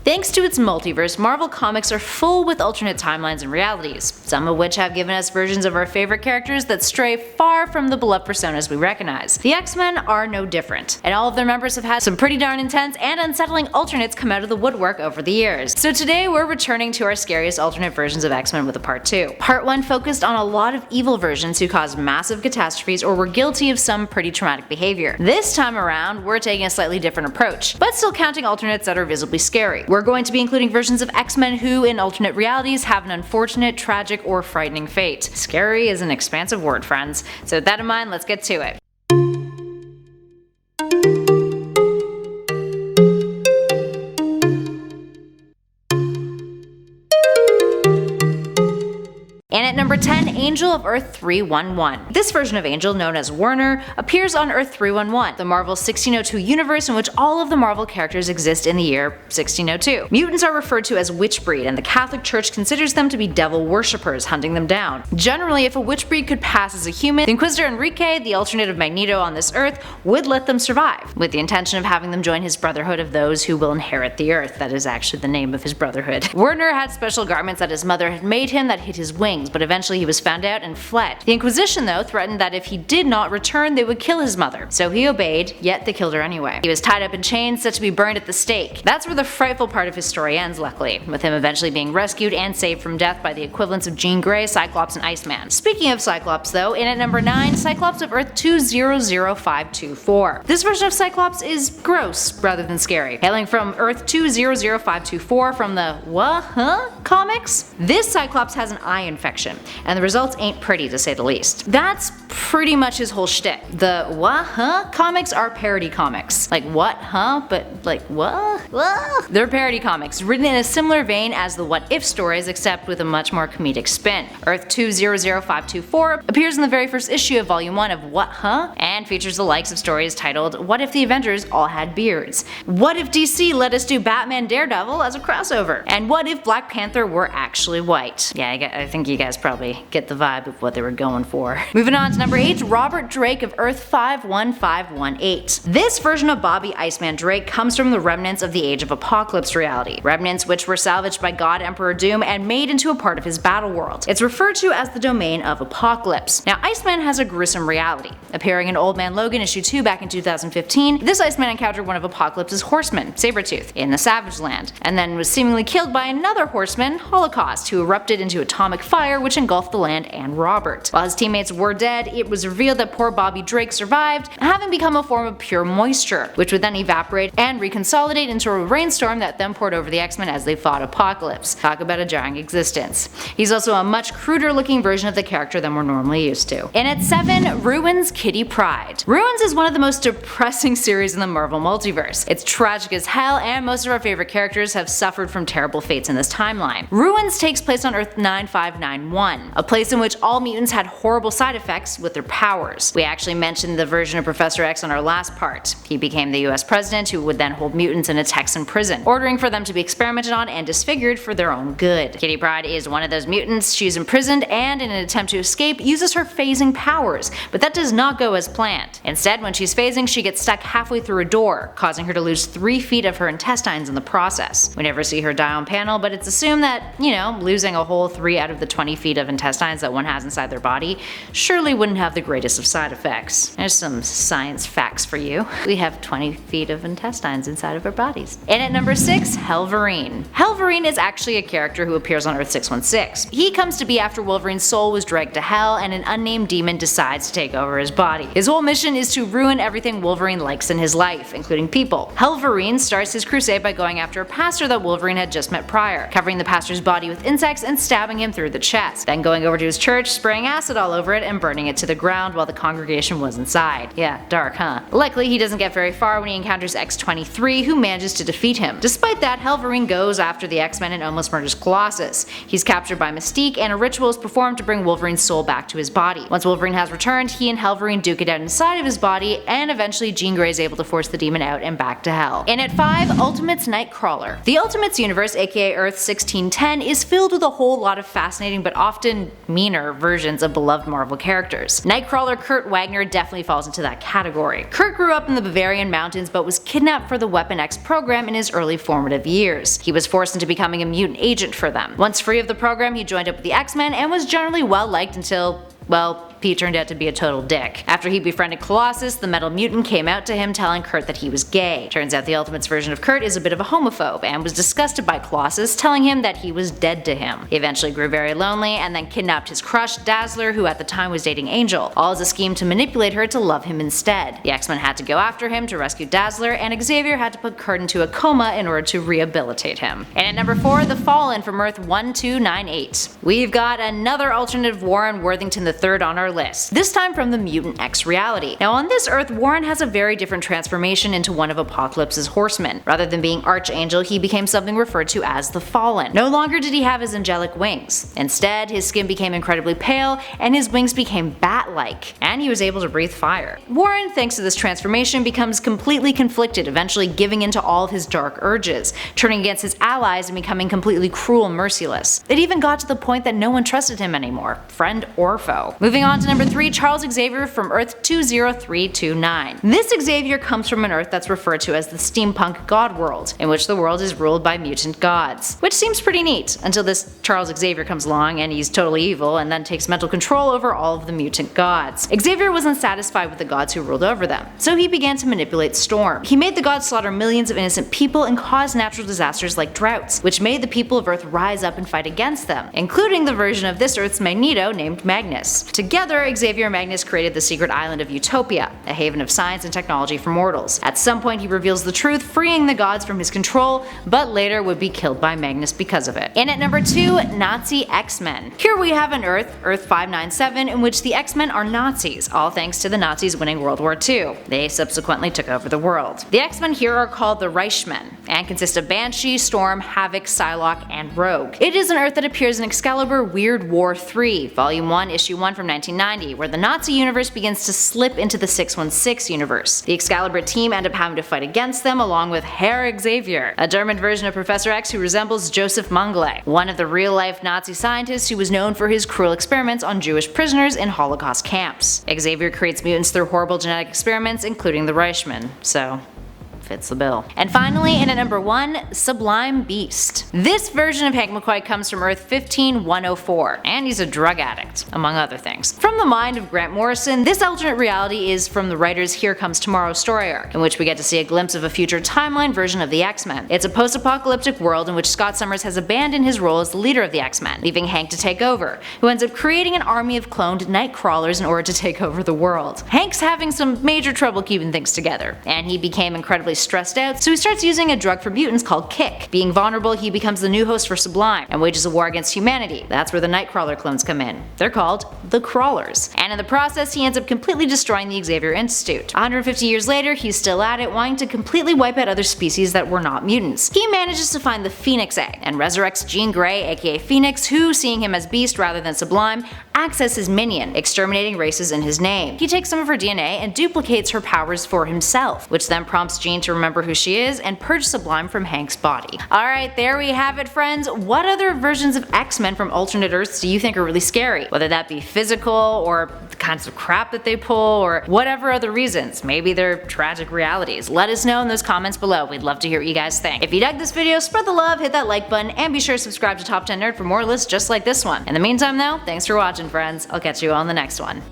Thanks to its multiverse, Marvel Comics are full with alternate timelines and realities, some of which have given us versions of our favorite characters that stray far from the beloved personas we recognize. The X-Men are no different, and all of their members have had some pretty darn intense and unsettling alternates come out of the woodwork over the years. So today we're returning to our scariest alternate versions of X-Men with a part 2. Part 1 focused on a lot of evil versions who caused massive catastrophes or were guilty of some pretty traumatic behavior. This time around, we're taking a slightly different approach, but still counting alternates that are visibly scary. We're going to be including versions of X-Men who, in alternate realities, have an unfortunate, tragic, or frightening fate. Scary is an expansive word, friends. So with that in mind, let's get to it. And at number 10, Angel of Earth 311. This version of Angel, known as Werner, appears on Earth 311, the Marvel 1602 universe in which all of the Marvel characters exist in the year 1602. Mutants are referred to as witch breed, and the Catholic Church considers them to be devil worshippers hunting them down. Generally, if a witch breed could pass as a human, the Inquisitor Enrique, the alternate of Magneto on this Earth, would let them survive, with the intention of having them join his Brotherhood of those who will inherit the Earth. That is actually the name of his brotherhood. Werner had special garments that his mother had made him that hid his wings, but eventually he was found out and fled. The Inquisition, though, threatened that if he did not return, they would kill his mother. So he obeyed, yet they killed her anyway. He was tied up in chains, set to be burned at the stake. That's where the frightful part of his story ends, luckily, with him eventually being rescued and saved from death by the equivalents of Jean Grey, Cyclops, and Iceman. Speaking of Cyclops, though, in at number 9, Cyclops of Earth 200524. This version of Cyclops is gross rather than scary. Hailing from Earth 200524 from the comics, this Cyclops has an eye infection, and the results ain't pretty to say the least. That's pretty much his whole shtick. The comics are parody comics. Like what, but like what? They're parody comics, written in a similar vein as the What If stories, except with a much more comedic spin. Earth 200524 appears in the very first issue of Volume 1 of What, and features the likes of stories titled What If the Avengers All Had Beards? What if DC let us do Batman Daredevil as a crossover? And what if Black Panther were actually white? Yeah, I think you guys probably get the vibe of what they were going for. Moving on to number 8, Robert Drake of Earth 51518. This version of Bobby Iceman Drake comes from the remnants of the Age of Apocalypse reality, remnants which were salvaged by God Emperor Doom and made into a part of his battle world. It's referred to as the domain of Apocalypse. Now, Iceman has a gruesome reality. Appearing in Old Man Logan issue 2 back in 2015, this Iceman encountered one of Apocalypse's horsemen, Sabretooth, in the Savage Land, and then was seemingly killed by another horseman, Holocaust, who erupted into atomic fire which engulfed the land and Robert. While his teammates were dead, it was revealed that poor Bobby Drake survived, having become a form of pure moisture, which would then evaporate and reconsolidate into a rainstorm that then poured over the X-Men as they fought Apocalypse. Talk about a jarring existence. He's also a much cruder looking version of the character than we're normally used to. And at 7, Ruins Kitty Pryde. Ruins is one of the most depressing series in the Marvel multiverse. It's tragic as hell, and most of our favorite characters have suffered from terrible fates in this timeline. Ruins takes place on Earth 9591, a place in which all mutants had horrible side effects with their powers. We actually mentioned the version of Professor X on our last part. He became the US president who would then hold mutants in a Texan prison, ordering for them to be experimented on and disfigured for their own good. Kitty Pryde is one of those mutants. She's imprisoned and, in an attempt to escape, uses her phasing powers, but that does not go as planned. Instead, when she's phasing, she gets stuck halfway through a door, causing her to lose 3 feet of her intestines in the process. We never see her die on panel, but it's assumed that, losing a whole 3 out of the 20 feet of intestines that one has inside their body surely wouldn't have the greatest of side effects. There's some science facts for you. We have 20 feet of intestines inside of our bodies. And at number 6, VERINE. VERINE is actually a character who appears on Earth 616. He comes to be after Wolverine's soul was dragged to hell and an unnamed demon decides to take over his body. His whole mission is to ruin everything Wolverine likes in his life, including people. VERINE starts his crusade by going after a pastor that Wolverine had just met prior, covering the pastor's body with insects and stabbing him through the chest, then going over to his church, spraying acid all over it and burning it to the ground while the congregation was inside. Yeah, dark, huh? Luckily, he doesn't get very far when he encounters X-23, who manages to defeat him. Despite that, VERINE goes after the X-Men and almost murders Colossus. He's captured by Mystique, and a ritual is performed to bring Wolverine's soul back to his body. Once Wolverine has returned, he and VERINE duke it out inside of his body, and eventually Jean Grey is able to force the demon out and back to hell. And at 5, Ultimates Nightcrawler. The Ultimates universe, aka Earth 1610, is filled with a whole lot of fascinating but often meaner versions of beloved Marvel characters. universe. Nightcrawler Kurt Wagner definitely falls into that category. Kurt grew up in the Bavarian mountains but was kidnapped for the Weapon X program in his early formative years. He was forced into becoming a mutant agent for them. Once free of the program, he joined up with the X-Men and was generally well liked until, well, he turned out to be a total dick. After he befriended Colossus, the Metal Mutant came out to him telling Kurt that he was gay. Turns out the Ultimates version of Kurt is a bit of a homophobe and was disgusted by Colossus, telling him that he was dead to him. He eventually grew very lonely and then kidnapped his crush, Dazzler, who at the time was dating Angel, all as a scheme to manipulate her to love him instead. The X-Men had to go after him to rescue Dazzler, and Xavier had to put Kurt into a coma in order to rehabilitate him. And at number 4, The Fallen from Earth 1298. We've got another alternative Warren Worthington III on our list, this time from the Mutant X reality. Now on this Earth, Warren has a very different transformation into one of Apocalypse's horsemen. Rather than being Archangel, he became something referred to as the Fallen. No longer did he have his angelic wings. Instead, his skin became incredibly pale and his wings became bat-like, and he was able to breathe fire. Warren, thanks to this transformation, becomes completely conflicted, eventually giving in to all of his dark urges, turning against his allies and becoming completely cruel and merciless. It even got to the point that no one trusted him anymore, friend or foe. Moving on to number 3, Charles Xavier from Earth 20329. This Xavier comes from an Earth that's referred to as the steampunk god world, in which the world is ruled by mutant gods. Which seems pretty neat, until this Charles Xavier comes along and he's totally evil and then takes mental control over all of the mutant gods. Xavier wasn't satisfied with the gods who ruled over them, so he began to manipulate Storm. He made the gods slaughter millions of innocent people and cause natural disasters like droughts, which made the people of Earth rise up and fight against them, including the version of this Earth's Magneto named Magnus. Together, Xavier and Magnus created the secret island of Utopia, a haven of science and technology for mortals. At some point he reveals the truth, freeing the gods from his control, but later would be killed by Magnus because of it. And at number 2, Nazi X-Men. Here we have an Earth, Earth 597, in which the X-Men are Nazis, all thanks to the Nazis winning World War II. They subsequently took over the world. The X-Men here are called the Reichmen, and consist of Banshee, Storm, Havoc, Psylocke, and Rogue. It is an Earth that appears in Excalibur Weird War 3, Volume 1, Issue 1 from 1990, where the Nazi universe begins to slip into the 616 universe. The Excalibur team end up having to fight against them along with Herr Xavier, a German version of Professor X who resembles Joseph Mengele, one of the real-life Nazi scientists who was known for his cruel experiments on Jewish prisoners in Holocaust camps. Xavier creates mutants through horrible genetic experiments, including the Reichmen, so fits the bill. And finally, in at number 1, Sublime Beast. This version of Hank McCoy comes from Earth 15104, and he's a drug addict, among other things. From the mind of Grant Morrison, this alternate reality is from the writer's Here Comes Tomorrow story arc, in which we get to see a glimpse of a future timeline version of the X-Men. It's a post-apocalyptic world in which Scott Summers has abandoned his role as the leader of the X-Men, leaving Hank to take over, who ends up creating an army of cloned Nightcrawlers in order to take over the world. Hank's having some major trouble keeping things together, and he became incredibly stressed out, so he starts using a drug for mutants called Kick. Being vulnerable, he becomes the new host for Sublime, and wages a war against humanity. That's where the Nightcrawler clones come in. They're called the Crawlers. And in the process, he ends up completely destroying the Xavier Institute. 150 years later, he's still at it, wanting to completely wipe out other species that were not mutants. He manages to find the Phoenix Egg, and resurrects Jean Grey, aka Phoenix, who, seeing him as Beast rather than Sublime, acts as his minion, exterminating races in his name. He takes some of her DNA and duplicates her powers for himself, which then prompts Jean to remember who she is and purge Sublime from Hank's body. Alright, there we have it, friends. What other versions of X-Men from alternate Earths do you think are really scary? Whether that be physical, or the kinds of crap that they pull, or whatever other reasons. Maybe they're tragic realities. Let us know in those comments below. We'd love to hear what you guys think. If you dug this video, spread the love, hit that like button, and be sure to subscribe to Top 10 Nerd for more lists just like this one. In the meantime though, thanks for watching, friends. I'll catch you on the next one.